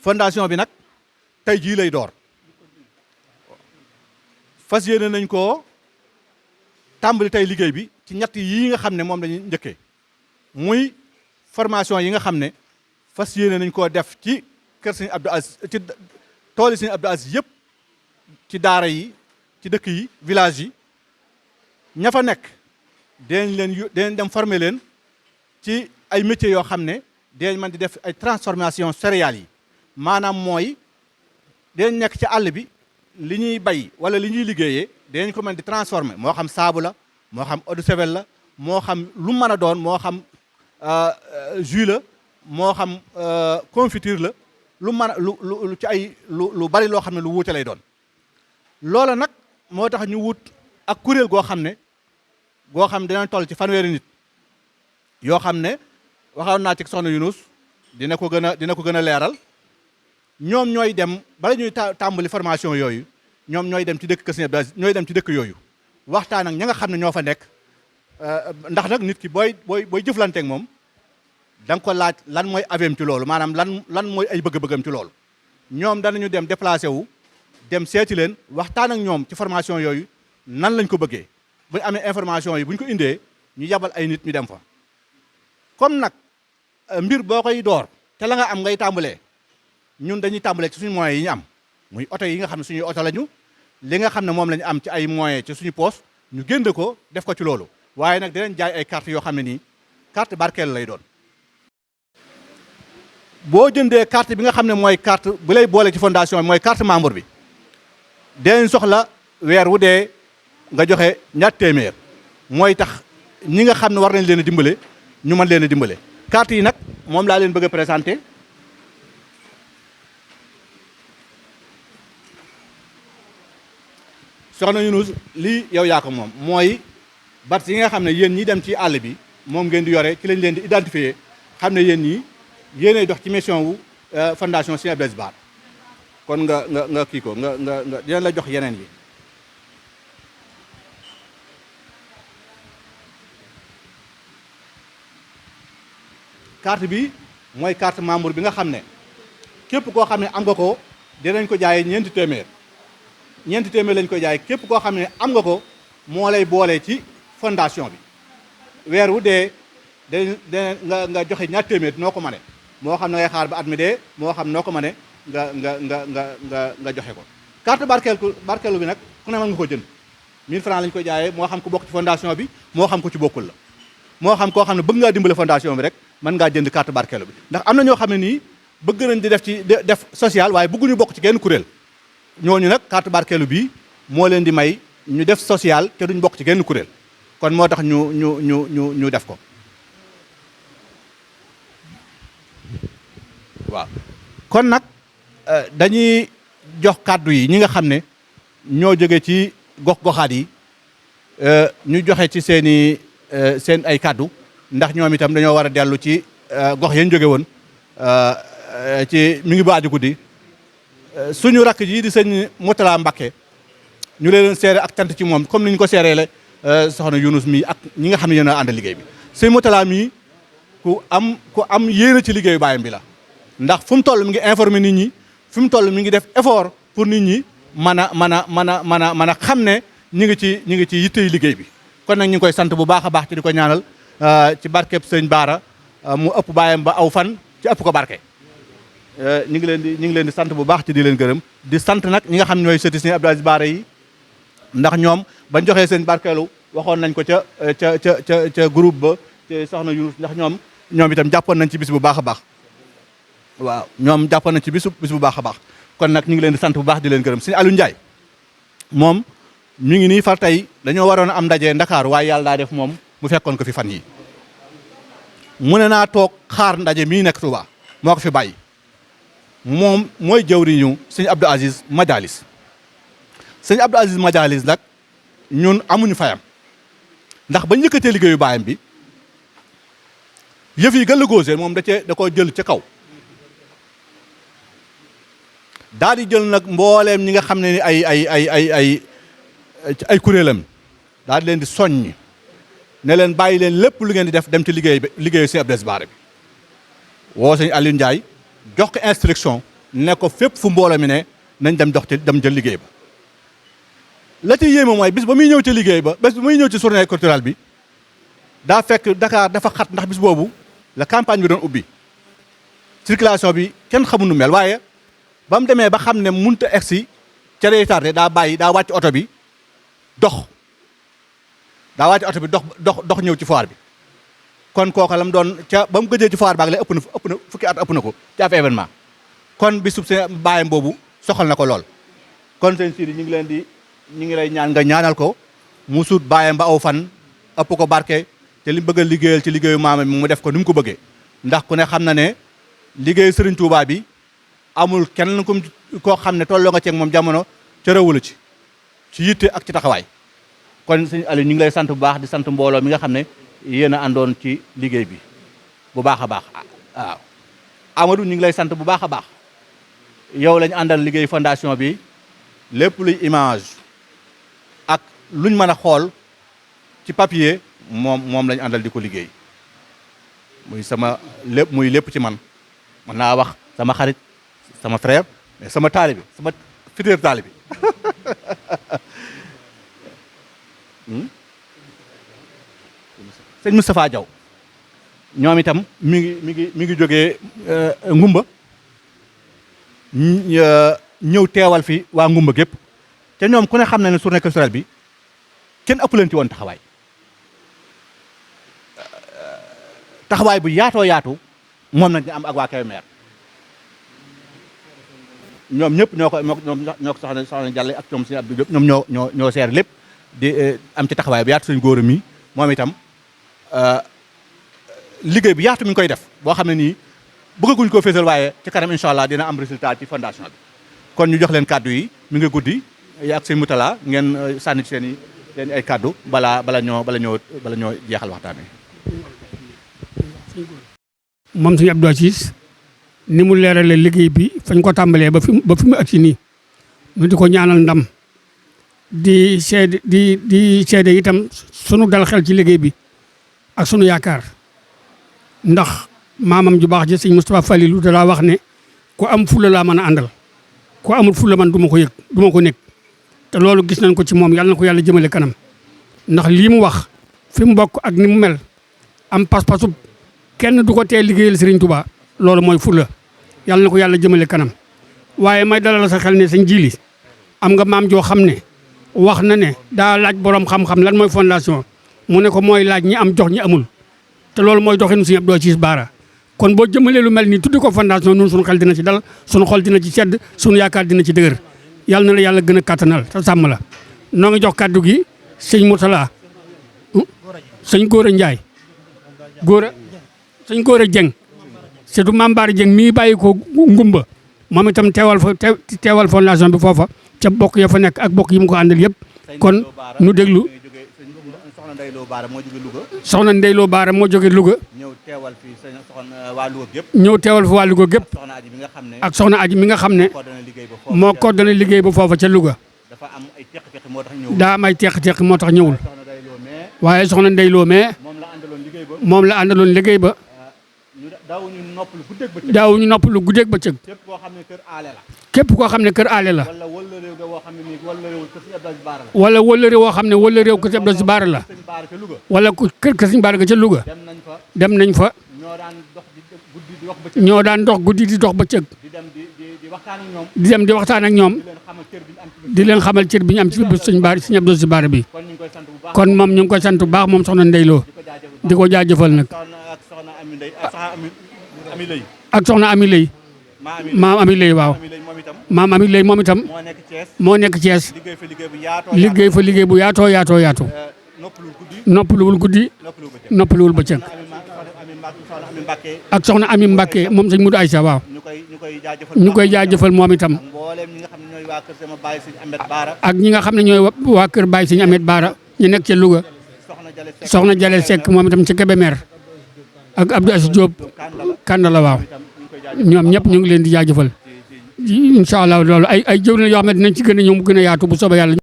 fondation bi nag tey jii lay door fas yéene nañ ko tàmbali tey liggéey bi ci ñett yii nga xam ne moom lañuy njëkkee muy formation yi nga xam ne fas yéene nañ koo def ci kër Sëñ Abdou Aziz ci tooli Sëñ Abdou Aziz yëpp ci daara yi ci dëkk yi village yi ña fa nekk dinañ dem former leen ci ay métiers yoo xam ne dinañ mën di def ay transformation céréales yi maanaam mooy dinañ nekk ci àll bi li ñuy bay wala li ñuy liggéeyee dinañ ko mën di transformer moo xam saabu la moo xam eau de javel la moo xam lu mën a doon moo xam jus la moo xam confiture la lu mën a lu ci ay lu bari loo xam ne lu wuute lay doon loola nag moo tax ñu wut ak kuréel goo xam ne dinañ toll ci fanweeri nit yoo xam ne waxoon naa ci soxna Yunus dina ko gën a leeral ñoom ñooy dem bala ñuy tàmbali formation yooyu ñoom ñooy dem ci dëkk Kër Sëñ Abdou Aziz ñooy dem ci dëkk yooyu waxtaan ak ña nga xam ne ñoo fa nekk ndax nag nit ki booy jëflanteeg moom da nga ko laaj lan mooy aveem ci loolu maanaam lan mooy ay bëgg-bëggam ci loolu ñoom danañu dem déplacé wu dem seeti leen waxtaan ak ñoom ci formation yooyu nan lañ ko bëggee bu ñu amee information yi bu ñu ko indee ñu yabal ay nit ñu dem fa comme nag mbir boo koy door te la nga am ngay tàmbalee ñun dañuy tàmbalee ci suñu moyens yi ñu am muy oto yi nga xam ne suñuy oto lañu li nga xam ne moom la ñu am ci ay moyens ci suñu poos ñu génn ko def ko ci loolu waaye nag dinañ jaay ay carte yoo xam ne nii carte barkeelu lay doon boo jëndee carte bi nga xam ne mooy carte bu lay boole ci fondation bi mooy carte membre bi dinañ soxla weer wu dee nga joxe ñaar téeméer mooy tax ñi nga xam ne war nañ leen a dimbale ñu mën leen a dimbale carte yi nag moom laa leen bëgg a présenté soxna Yunus lii yow yaa ko moom mooy bat yi nga xam ne yéen ñi dem ci àll bi moom ngeen di yore ci lañ leen di identifier xam ne yéen ñi yéenay dox ci mission wu fondation Sëñ Abdou Aziz Bara kon nga kii ko nga dina la jox yeneen yi carte bi mooy carte membre bi nga xam ne képp koo xam ne am nga ko dinañ ko jaayee ñeenti téeméer lañ ko jaay képp koo xam ne am nga ko moo lay boole ci fondation bi weer wu dee nga joxe ñaar téeméer noo ko mane moo xam ne ngay xaar ba at mi dee moo xam noo ko mane nga joxe ko carte barkeelu bi nag ku ne mën nga ko jënd 1000 francs lañ ko jaayee moo xam ku bokk ci fondation bi moo xam ku ci bokkul la moo xam koo xam ne bëgg ngaa dimbale fondation bi rek mën ngaa jënd carte barkeelu bi ndax am na ñoo xam ne nii bëgg nañ di def social waaye bëgguñu bokk ci genn kuréel ñooñu nag carte barkeelu bii moo leen di may ñu def social te duñ bokk ci genn kuréel kon moo tax ñu def ko waaw kon nag dañuy jox kàddu yi ñi nga xam ne ñoo jóge ci gox-goxaat yi ñu joxe ci seen ay kàddu ndax ñoom itam dañoo war a dellu ci gox yañ jóge woon ci mi ngi ba aju guddi suñu rakk ji di sëñ Moutala Mbacké ñu leen seere ak tant ci moom comme ni ñu ko seereele soxna Yunus mi ak ñi nga xam ne yéen a ànd liggéey bi sëñ Moutala mii ku am yéene ci liggéeyu baayam bi la ndax fu mu toll mi ngi informer nit ñi fu mu toll mi ngi def effort pour nit ñi mën a xam ne ñi ngi ci yittey liggéey bi kon nag ñu ngi koy sant bu baax a baax ci di ko ñaanal ci barkeb sëñ Bara mu ëpp baayam ba aw fan ci ëpp ko barke ñu ngi leen di sant bu baax ci di leen gërëm di sant nag ñi nga xam ñooy sëti Sëñ Abdou Aziz Bara yi ndax ñoom bañ joxee seen barkeelu waxoon nañ ko ca groupe ba ci soxna Yunus ndax ñoom itam jàppoon nañ ci bis bu baax a baax waaw ñoom jàppoon nañ ci bis bu baax a baax kon nag ñu ngi leen di sant bu baax di leen gërëm Sëñ Aliou Ndiaye moom ñu ngi nii far tey dañoo waroon a am ndaje Ndakaaru waaye yàlla daa def moom mu fekkoon ko fi fan yi mu ne naa toog xaar ndaje mii nekk Touba moo ko fi bàyyi moom mooy jëwriñu Sëñ Abdou Aziz Madialis Sëñ Abdou Aziz Madialis nag ñun amuñu fayam ndax ba njëkkatee liggéeyu baayam bi yëf yi gën la góosee moom da koo jël ca kaw daal di jël nag mbooleem ñi nga xam ne ni ay kuréelam daal di leen di soññ ne leen bàyyi leen lépp lu ngeen di def dem ci liggéeyu Sëñ Abdou Aziz Bara bi woo Sëñ Aliou Ndiaye jox ko instruction ne ko fépp fu mbooloo mi ne nañ dem dox ci dem jël liggéey ba. la ci yéeme mooy bis ba muy ñëw ci liggéey ba bis ba muy ñëw ci journée culturelle bi daa fekk Dakar dafa xat ndax bis boobu la campagne bi doon ubbi circulation bi kenn xamul nu mel waaye ba mu demee ba xam ne mënut a egsi ca day tardé daa wàcc oto bi dox dox ñëw ci foire bi. kon kooka la mu doon ca ba mu gëjee ci foire baag la ëpp na fukki at ëpp na ko ci ab événement kon bisub seen bàyyam boobu soxal na ko lool. kon sëñ Sidi ñu ngi lay ñaan nga ñaanal ko mu suut bàyyam ba aw fan ëpp ko barke te li mu bëgg a liggéeyal ci liggéeyu maamam mu def ko ni mu ko bëggee ndax ku ne xam na ne liggéeyu Serigne Touba bi amul kenn koo xam ne tolloo nga ceeg moom jamono ca rawula ci yitte ak ci taxawaay. kon sëñ Aliou ñu ngi lay sant bu baax di sant mbooloo mi nga xam ne yéen a àndoon ci liggéey bi bu baax a baax waaw Amadou ñu ngi lay sant bu baax a baax yow lañ àndal liggéey fondation bi lépp luy image ak luñ mën a xool ci papier moom lañ àndal di ko liggéey muy lépp ci man mën naa wax sama xarit sama frère mais sama taalibe sama futur taalibe sëñ Moustapha Diaw ñoom itam mi ngi jógee ngumba ñëw teewal fi waa ngumba gépp te ñoom ku ne xam na ne journée culturelle bi kenn ëppalanti woon taxawaay bu yaatu moom nañ am ak waa Kébémer ñoom ñëpp ñoo ko soxna Jalle ak ñoom si Abdou Diop ñoom ñoo seer lépp di am ci taxawaay bu yaatu suñ góor mi moom itam liggéey bu yaatu mi ngi koy def boo xam ne nii bëggaguñ koo fésal waaye ci kanam incha allah dina am résultat ci fondation bi kon ñu jox leen kàddu yi mi ngi guddi ak sëñ Moutala ngeen sànni ci seen ay kàddu bala ñoo jeexal waxtaan wi. moom sëñ Abdou Aziz ni mu leerale liggéey bi fañ ko tàmbalee ba fi mu agsi nii ñu di ko ñaanal ndam di seede itam sunu dal xel ci liggéey bi ak sunu yaakaar ndax maamam ju baax ji sëñ Moustapha Falilou da laa wax ne ku am fulla laa mën a àndal ku amul fulla man du ma ko nekk te loolu gis nañ ko ci moom yàlla na ko yàlla jëmale kanam ndax lii mu wax fi mu bokk ak ni mu mel am pas-pasu kenn du ko tee liggéeyal Serigne Touba loolu mooy fulla yàlla na ko yàlla jëmale kanam waaye may dalal sa xel ne sëñ Jili am nga maam joo xam ne wax na ne daa laaj borom xam-xam lan mooy fondation mu ne ko mooy laaj ñi am jox ñi amul te loolu mooy doxinu sëñ Abdou Aziz Bara kon boo jëmalee lu mel nii tuddi ko fondation ñun suñu xel dina ci dal suñu xol dina ci sedd suñu yaakaar dina ci dëgër yàlla na la yàlla gën a kàttanal te sàmm la noo ngi jox kàddu gi sëñ Moutala sëñ Góora Ndiaye sëñ Góora Dieng surtout Mame Bara Dieng mii bàyyi ko ngumba moom itam teewal fondation bi foofa ca bokk ya fa nekk ak bokk yi mu ko àndal yëpp kon nu déglu soxna Ndeyloo Baara moo jóge Louga ñëw teewal fi waa Louga gépp ak soxna Aji mi nga xam ne moo coordonné liggéey ba foofa ca Louga daa am ay teq-teq moo tax ñëwul waaye soxna Ndeyloo mais moom la àndaloon liggéey ba daawuñu noppalu guddeeg bëccëg képp koo xam ne kër aale la wala wëllëre woo xam ne wëllëre réew ko Sëñ Abdou Aziz Bara la wala ku kër Sëñ Bara ga ca Louga dem nañ fa ñoo daan dox guddi di dox bëccëg di dem di waxtaan ak ñoom di leen xamal cër bi ñu am ci bis Sëñ Abdou Aziz Bara bi kon moom ñu ngi koy sant bu baax moom soxna Ndeyloo di ko jaajëfal nag ak soxna Ami Lay maam Ami Lay waaw maam Ami Lay moom itam moo nekk Thiès liggéey fa liggéey bu yaatoo noppaluwul guddi noppaluwul bëccëg ak soxna Ami Mbacke moom sëñ Modou Aïssa waaw ñu koy jaajëfal moom itam ak ñi nga xam ne ñooy waa kër Baye Sëñ Ahmed Bara ñu nekk ca Louga soxna Jale Seck moom itam ca Kébémer ak Abdou Aziz Diop Kandala waaw ñoom ñëpp ñu ngi leen di jaajëfal incha allah loolu ay jëw na yoo xam ne dinañ ci gën a ñëw mu gën a yaatu bu soobee yàlla